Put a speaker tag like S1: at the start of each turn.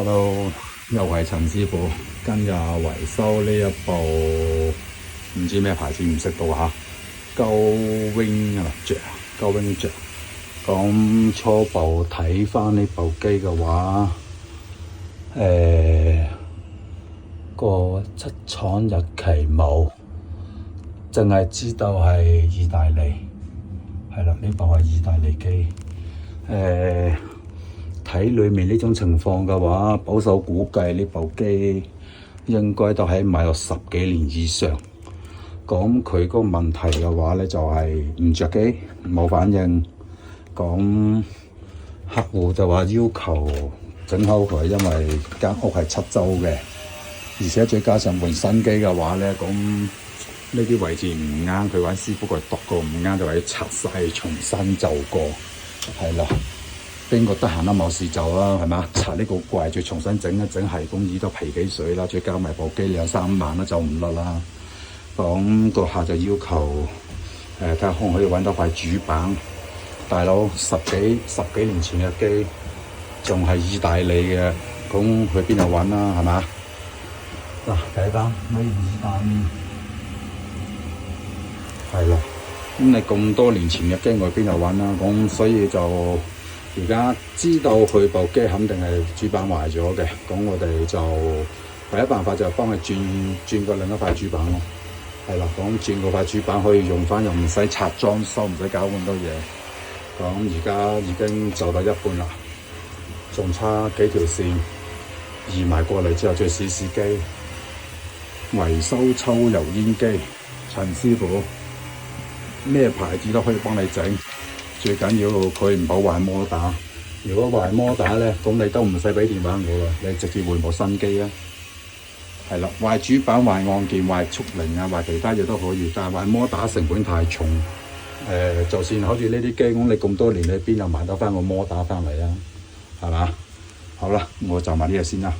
S1: Hello，又係陳師傅，今日維修呢一部唔知咩牌子，唔識到嚇。Goldwing 啊，Goldwing Jack。咁初步睇翻呢部機嘅話，個出廠日期冇，淨係知道係意大利，係啦，呢部係意大利機。睇裏面呢種情況嘅話，保守估計呢部機應該都喺買咗10幾年以上。咁佢個問題嘅話咧，就係唔着機，冇反應。咁客戶就話要求整好佢，因為間屋係7週嘅，而且再加上換新機嘅話咧，咁呢啲位置唔啱，佢揾師傅佢度過唔啱，就話要拆晒重新就過，係啦。邊個得閒都冇事做啦，係嘛？拆呢個櫃再重新整一整，係咁已都皮幾水啦，再加埋部機2-3萬都走唔甩啦。咁個客就要求睇下可唔可以揾到塊主板。大佬十幾年前嘅機，仲係意大利嘅，咁去邊度揾啦？係嘛？嗱，睇翻呢意大利，係啦。咁你咁多年前嘅機，我去邊度揾啦？咁所以就而家知道佢部機肯定係主板壞咗嘅，咁我哋就唯一辦法就係幫佢轉個另一塊主板咯。係啦，咁轉嗰塊主板可以用翻，又唔使拆裝修，唔使搞咁多嘢。咁而家已經做到一半啦，仲差幾條線移埋過嚟之後再試試機。維修抽油煙機，陳師傅咩牌子都可以幫你整，最緊要佢唔好壞摩打。如果壞摩打咧，咁你都唔使俾電話我啦，你直接換部新機啊。係啦，壞主板、壞按鍵、壞觸靈啊、壞其他嘢都可以，但係壞摩打成本太重。就算好似呢啲機，咁你咁多年你邊有買得翻個摩打翻嚟啊？係嘛？好啦，我就買呢嘢先啦。